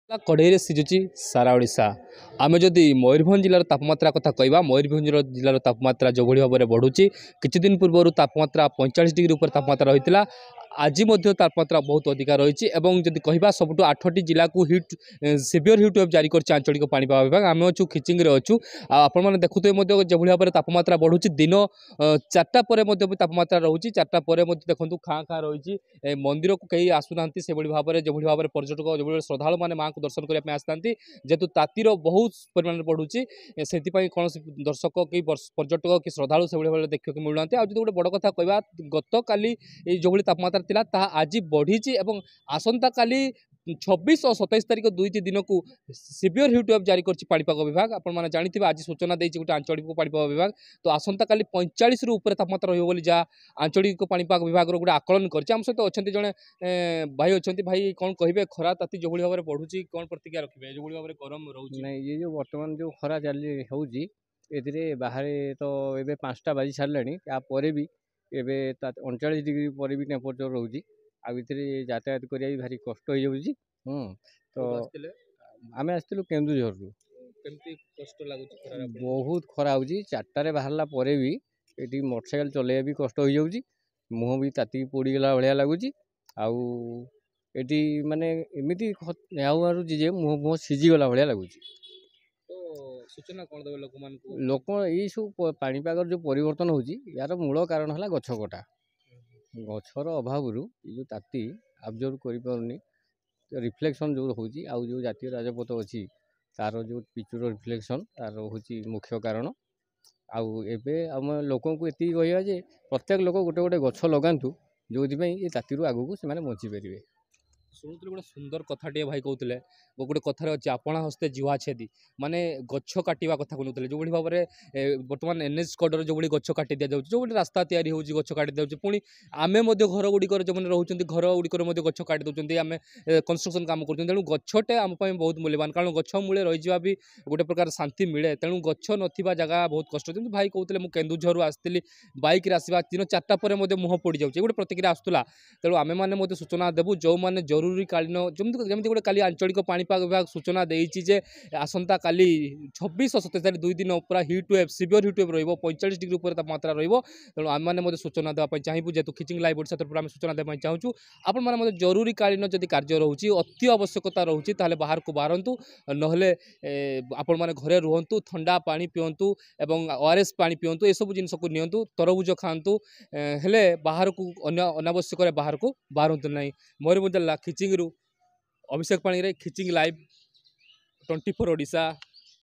कड़े सिझुची सारा ओडिशा आम जदि मयूरभंज जिलार तापमात्रा कथा कहवा मयूरभंज जिलार तापमात्रा जो भाव में बढ़ुची किछि दिन पूर्व तापमात्रा 45 डिग्री उपर तापमात्रा रही आज तापमात्रा बहुत अधिका रही जदि कहवा सबुठ 8टी जिला को हिट सीवियर हिट वेव जारी कर आंचलिक पाणीपाग विभाग आम अच्छु खिचिंग अच्छु आपने देखुए जो भाव में तापमात्रा बढ़ुची दिन 4टा पर तापमात्रा रोचे 4टा पर देखो खाँ खाँ रही मंदिर को कहीं आसुना से भाव में जो भाव में पर्यटक जो श्रद्धा मैंने माँ को दर्शन करने आसता जेहेतु तातीर बहुत परिमाण बढ़ुची से कौन दर्शक कि पर्यटक कि श्रद्धा से भाव देखा मिलूना आज गोटे बड़ कथा कहवा गत काली जो भाई तापमात्रा थिला ताहा आज बढ़ी आसंता काली 26 और 27 तारीख दुईटी दिन को सीवियर हिट वेव जारी कर पाणीपाग विभाग आपने जानते आज सूचना देती गोटे आंचलिक पाणीपाग विभाग तो आसंता काली 45 रु ऊपर तापमात्रा रही जहाँ आंचलिक पाणीपाग विभाग गोटे आकलन कर सहित अच्छा जड़े भाई अच्छा भाई कौन कहे खरा ताती जो भाव में बढ़ुची कौन प्रतिक्रिया रखिए जो भाव में गरम रोचे नहीं ये जो बर्तमान जो खरा चली होगी बाहर तो ये 5टा बाजी सारे तापर भी एबे 39 डिग्री पर भी टेम्परेचर रोचे यातायात करिया भी भारी कष्ट हो जाऊँगी। तो आम आसलु केन्दुझर रु बहुत खरा हो 4टारे बाहरला परे भी ये मोटरसाइकेल चलैया भी कष्ट हो जाऊँगी मुँह भी तातिक पोड़गला भाया लगुच आउे माने एमती मारूँ जे मुँह मुँह सीझीगला भाया लगुच सूचना कौन देवे लोक ये सब पाणीपाग जो परिवर्तन होची यार मूल कारण है गछ कटा गछर अभाव जो ताती आब्जर्व करें रिफ्लेक्शन जो होची आउ जो जातीय राजपथ अच्छी तार जो पिचुर रिफ्लेक्शन तार हूँ मुख्य कारण आउ एबे आम लोक ये कहवा जे प्रत्येक लोक गोटे गोटे गछ लगातु जो ये ताती आगू से बची पारे शुणुली गोटे सुंदर कथाटे भाई कहते गोटे कथार अच्छे आपणा हस्ते जुआ छेदी माने गछ काटा कथा कहते जो भाव में बर्तमान एनएच कड़र जो भाई गछ काटी दि जाऊँ जो भाई रास्ता तैयारी हो गछ काटी दिया पुणी आम घर गुड़िकर जो रोचे घर गुड़िकर गछ काटी दौरान आम कंस्ट्रक्शन काम कर तेणु गछटे आम बहुत मूल्यवान कारण गछ मूले रही भी गोटे प्रकार शांति मिले तेणु गछ ना जगह बहुत कष्ट जमी भाई कहते मुझे केन्दुझर आसती बैक आसवा दिन 4टा पर मुँह पड़ जाऊँगी गोटे प्रतिक्रिया आसूला तेणु आम मैंने सूचना देवु जो मैंने जरूरीकालीन जमी गोटे काली आंचलिक पाणीपाग विभाग सूचना देती जे आसंता काली 26 और 27 तारीख 2 दिन पूरा hit wave severe hit wave रही 45 डिग्री उपर तापमात्रा तेणु आम मैंने सूचना देवाई चाहबू जेहतु खिचिंग लाइव ओडिशा तरफ आम सूचना देवाई चाहूँ आपने जरूरीकालीन जदि कार्य रोचे अति आवश्यकता रोचे ताहले बाहर को बाहरतु नहले आपण मैंने घरे रुहतु ठंडा पानी पिंतु और ओआरएस पानी पिंतु ये सब जिन को नियंतु तरबुज खातु हेले बाहर को अनावश्यक बाहर को बाहरतु ना मयूरभंज जिला खिचिंग अभिषेक पाणी खिचिंग लाइव 24 ओडिशा।